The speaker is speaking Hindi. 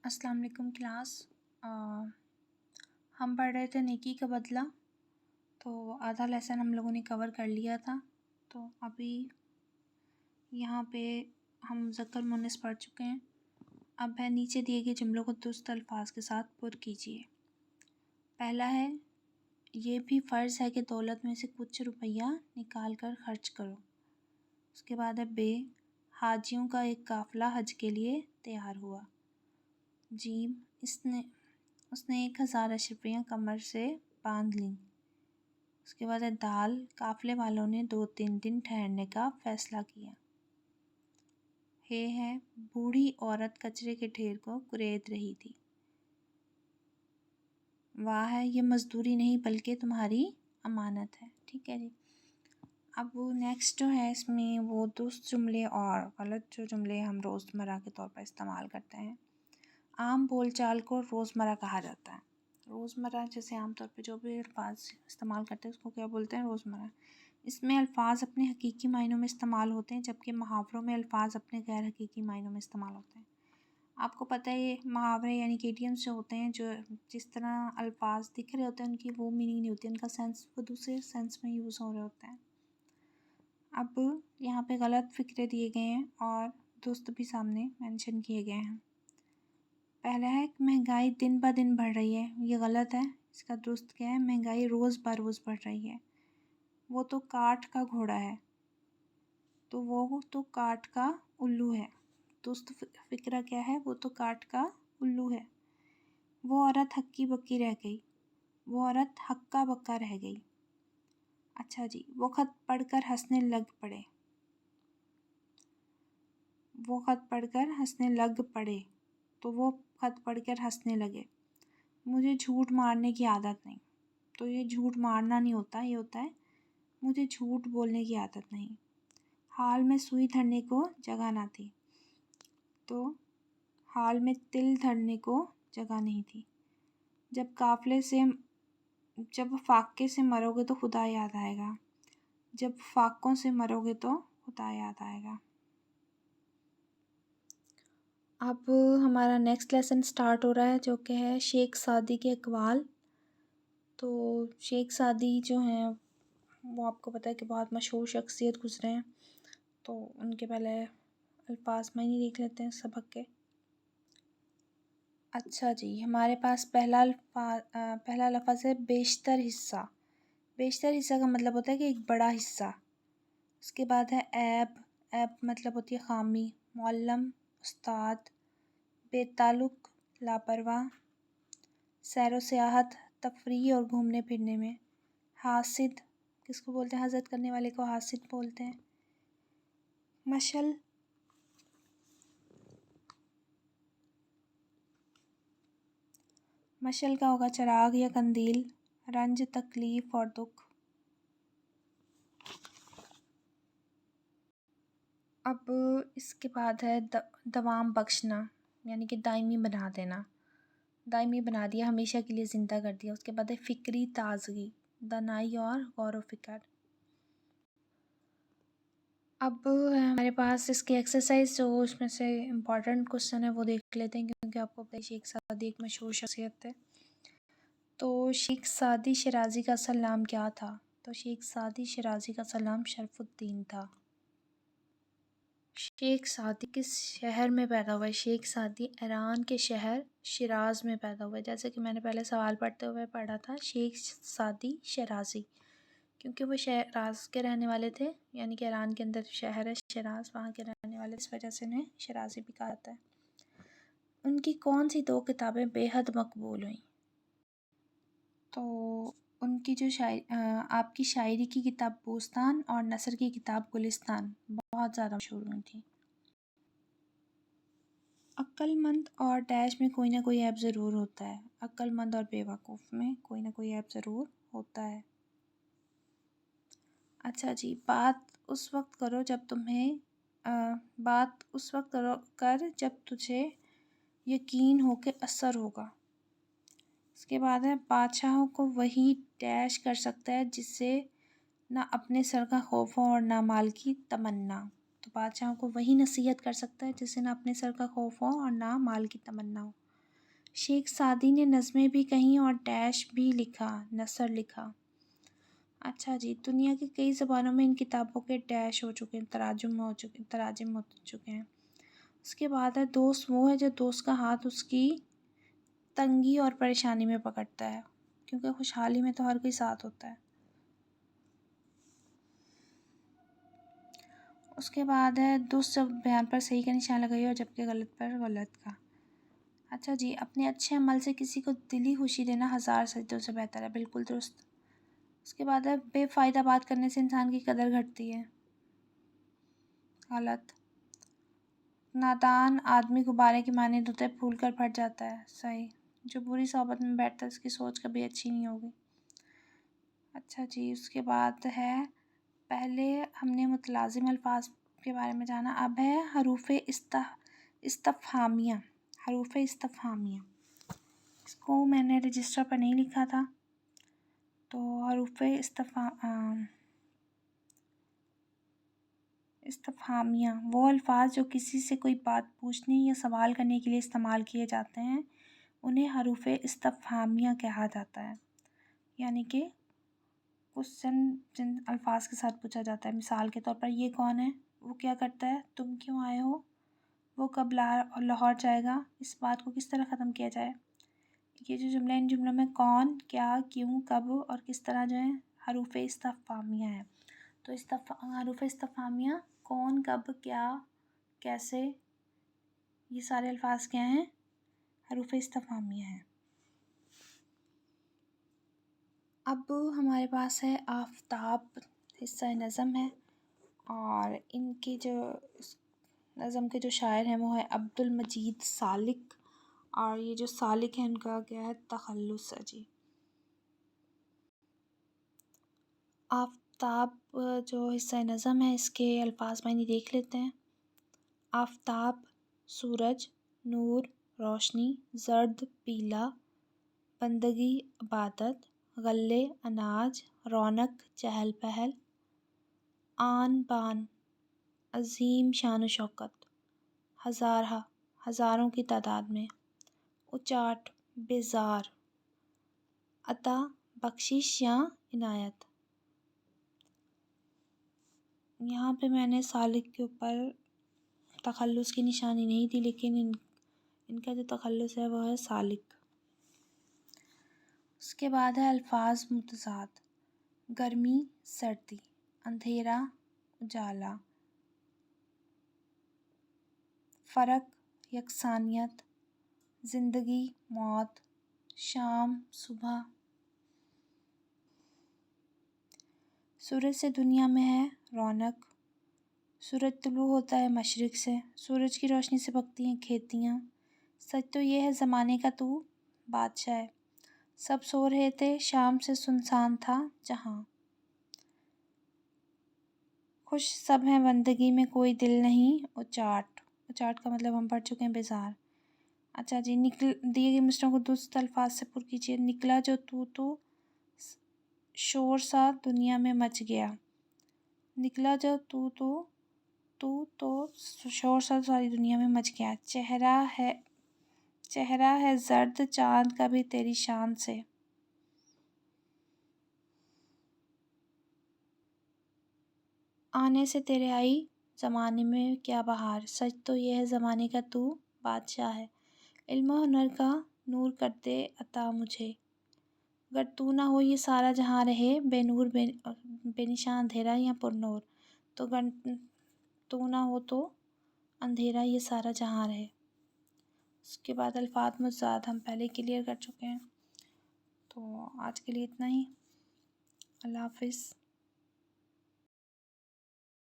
अस्सलाम वालेकुम क्लास। अ, हम पढ़ रहे थे नेकी का बदला। तो आधा लेसन हम लोगों ने कवर कर लिया था। तो अभी यहाँ पे हम ज़कर मुन्नस पढ़ चुके हैं। अब है नीचे दिए गए जुमलों को दुरुस्त अल्फाज के साथ पुर कीजिए। पहला है, ये भी फ़र्ज़ है कि दौलत में से कुछ रुपया निकाल कर खर्च करो। उसके बाद है बे, हाजियों का एक काफ़िला हज के लिए तैयार हुआ। जीम, उसने 1000 अशरफियाँ कमर से बांध लीं। उसके बाद है दाल, काफ़िले वालों ने 2-3 दिन ठहरने का फ़ैसला किया। है, बूढ़ी औरत कचरे के ढेर को कुरेद रही थी। वाह है, ये मज़दूरी नहीं बल्कि तुम्हारी अमानत है। ठीक है जी। अब वो नेक्स्ट जो है इसमें वो दुरुस्त जुमले और गलत जो जुमले हम रोज़मर्रा के तौर पर इस्तेमाल करते हैं। आम बोलचाल को रोज़मर्रा कहा जाता है। रोज़मर्रा जैसे आम तौर पे जो भी अल्फाज इस्तेमाल करते हैं उसको क्या बोलते हैं? रोज़मर्रा। इसमें अल्फाज अपने हकीकी मायनों में इस्तेमाल होते हैं, जबकि मुहावरों में अल्फाज अपने गैर हकीकी मायनों में इस्तेमाल होते हैं। आपको पता है ये मुहावरे यानी कि इडियम्स जो होते हैं, जो जिस तरह अल्फाज दिख रहे होते हैं उनकी वो मीनिंग नहीं होती, उनका सेंस वो दूसरे सेंस में यूज़ हो रहे होते हैं। अब यहाँ पे गलत फ़िक्रे दिए गए हैं और दुरुस्त भी सामने मेंशन किए गए हैं। पहला है कि महंगाई दिन ब दिन बढ़ रही है, ये गलत है। इसका दुरुस्त क्या है? महंगाई रोज़ ब रोज़ बढ़ रही है। वो तो काठ का घोड़ा है, तो वो तो काठ का उल्लू है। दुरुस्त फ़िक्रा क्या है? वो तो काठ का उल्लू है। वो औरत हक्की बक्की रह गई, वो औरत हक्का बक्का रह गई। अच्छा जी, वो खत पढ़कर हंसने लग पड़े, वो खत पढ़कर हंसने लग पड़े, तो वो खत पढ़कर हंसने लगे। मुझे झूठ मारने की आदत नहीं, तो ये झूठ मारना नहीं होता, ये होता है मुझे झूठ बोलने की आदत नहीं। हाल में सुई धरने को जगह ना थी, तो हाल में तिल धरने को जगह नहीं थी। जब फाके से मरोगे तो खुदा याद आएगा, जब फाकों से मरोगे तो खुदा याद आएगा। अब हमारा नेक्स्ट लेसन स्टार्ट हो रहा है, जो कि है शेख सादी के अक़वाल। तो शेख सादी जो हैं वो आपको पता है कि बहुत मशहूर शख्सियत गुज़रे हैं, तो उनके पहले अल्फाज मायने देख लेते हैं सबक के। अच्छा जी, हमारे पास पहला लफ्ज़ है बेशतर हिस्सा। बेशतर हिस्सा का मतलब होता है कि एक बड़ा हिस्सा। उसके बाद है ऐब, ऐब मतलब होती है ख़ामी। मुअल्लम उस्ताद, बेताल्लुक़ लापरवाह, सैर व सियाहत तफरीह और घूमने फिरने में। हासिद किसको बोलते हैं? हसद करने वाले को हासिद बोलते हैं। मशल, मशल का होगा चिराग या कंदील। रंज तकलीफ़ और दुख। अब इसके बाद है दवाम बख्शना, यानी कि दायमी बना देना। दायमी बना दिया, हमेशा के लिए ज़िंदा कर दिया। उसके बाद है फ़िक्री ताज़गी, दानाई और गौर व फ़िक्र। अब है हमारे पास इसकी एक्सरसाइज, जो उसमें से इम्पॉर्टेंट क्वेश्चन है वो देख लेते हैं, क्योंकि आपको पता है शेख सादी एक मशहूर शख्सियत है। तो शेख सादी शराज़ी का असल नाम क्या था? तो शेख सादी शराज़ी का असल नाम शरफ़ुद्दीन था। शेख सादी किस शहर में पैदा हुआ है? शेख सादी ईरान के शहर शिराज़ में पैदा हुआ है। जैसे कि मैंने पहले सवाल पढ़ते हुए पढ़ा था, शेख सादी शराज़ी, क्योंकि वो शिराज़ के रहने वाले थे, यानी कि ईरान के अंदर शहर है शिराज़, वहाँ के रहने वाले, इस वजह से उन्हें शराज़ी भी कहा जाता है। उनकी कौन सी 2 किताबें बेहद मकबूल हुईं? तो उनकी जो आपकी शायरी की किताब बोस्तान और नसर की किताब गुलिस्तान बहुत ज़्यादा मशहूर हुई थी। अक्लमंद और डैश में कोई ना कोई ऐप ज़रूर होता है। अक्लमंद और बेवकूफ़ में कोई ना कोई ऐप ज़रूर होता है। अच्छा जी, बात उस वक्त करो जब तुझे यकीन हो के असर होगा। उसके बाद है बादशाहों को वही डैश कर सकता है जिससे ना अपने सर का खौफ हो और ना माल की तमन्ना। तो बादशाहों को वही नसीहत कर सकता है जिससे ना अपने सर का खौफ हो और ना माल की तमन्ना हो। शेख सादी ने नज़्में भी कहीं और डैश भी लिखा, नसर लिखा। अच्छा जी, दुनिया की कई ज़बानों में इन किताबों के डैश हो चुके हैं, तराजुम हो चुके हैं। उसके बाद है दोस्त वो है जो दोस्त का हाथ उसकी तंगी और परेशानी में पकड़ता है, क्योंकि खुशहाली में तो हर कोई साथ होता है। उसके बाद है दुष्ट बयान पर सही का निशान लगाइए और जबकि गलत पर गलत का। अच्छा जी, अपने अच्छे अमल से किसी को दिली खुशी देना 1000 सजदों से बेहतर है, बिल्कुल दुरुस्त। उसके बाद है बेफ़ायदा बात करने से इंसान की कदर घटती है, गलत। नादान आदमी गुब्बारे की मानद होता है, फूल कर फट जाता है, सही। जो बुरी सोहबत में बैठता है उसकी सोच कभी अच्छी नहीं होगी। अच्छा जी, उसके बाद है पहले हमने मुतलाज़िम अल्फाज के बारे में जाना, अब है इस्तफ़हामिया। हरूफ इस्तफ़हामिया, इसको मैंने रजिस्टर पर नहीं लिखा था, तो हरूफ इस्तफ़हामिया वो अल्फाज जो किसी से कोई बात पूछने या सवाल करने के लिए इस्तेमाल किए जाते हैं, उन्हें हरूफ इस्तफ़हामिया कहा जाता है। यानी कि क्वेश्चन जिन अल्फाज के साथ पूछा जाता है, मिसाल के तौर पर ये कौन है, वो क्या करता है, तुम क्यों आए हो, वो कब लाहौर जाएगा, इस बात को किस तरह ख़त्म किया जाए। ये जो जुमला, इन जुमलों में कौन, क्या, क्यों, कब और किस तरह जो है हरूफ इस्तफ़हामिया है। तो हरूफ इस्तफ़हामिया कौन, कब, क्या, कैसे, ये सारे अल्फाज क्या हैं, हरूफ इस्तफ़हामिया हैं। अब हमारे पास है आफ़ताब, हिस्सा नज़म है, और इनकी जो नज़म के जो शायर हैं वो है अब्दुल मजीद सालिक, और ये जो सालिक है उनका क्या है, तखल्लुस है जी। आफ़ताब जो हिस्सा नज़म है इसके अल्फाज मायने देख लेते हैं। आफ़ताब सूरज, नूर, रोशनी, ज़र्द पीला, बंदगी इबादत, गले अनाज, रौनक चहल पहल, आन बान अज़ीम शान शौकत, हज़ारा हज़ारों की तादाद में, उचाट बेजार, अता बख्शिश या इनायत। यहाँ पे मैंने सालिक के ऊपर तखल्लुस की निशानी नहीं दी, लेकिन इनका जो तखल्लुस है वो है सालिक। उसके बाद है अल्फाज मुतज़ाद, गर्मी सर्दी, अंधेरा उजाला, फ़र्क यकसानियत, ज़िंदगी मौत, शाम सुबह। सूरज से दुनिया में है रौनक, सूरज तुलू होता है मशरिक़ से, सूरज की रोशनी से पकती हैं खेतियाँ, सच तो ये है ज़माने का तू बादशाह है, सब सो रहे थे शाम से सुनसान था जहाँ, खुश सब हैं बंदगी में कोई दिल नहीं, उचाट उचाट का मतलब हम पढ़ चुके हैं बेजार। अच्छा जी, दिए गए मिसरों को दुरुस्त अल्फाज से पुर कीजिए। निकला जो तू तो शोर सा दुनिया में मच गया, निकला जो तू तो शोर सा सारी दुनिया में मच गया, चेहरा है जर्द चाँद का भी तेरी शान से। आने से तेरे आई ज़माने में क्या बहार, सच तो ये है ज़माने का तू बादशाह है, इल्म हुनर का नूर कर दे अता मुझे, अगर तू ना हो ये सारा जहाँ रहे बेनूर बेनिशान अंधेरा या पुरनूर, तो अगर तू ना हो तो अंधेरा ये सारा जहाँ रहे। उसके बाद अल्फाज मुतज़ाद हम पहले क्लियर कर चुके हैं, तो आज के लिए इतना ही। अल्लाह हाफ़िज़।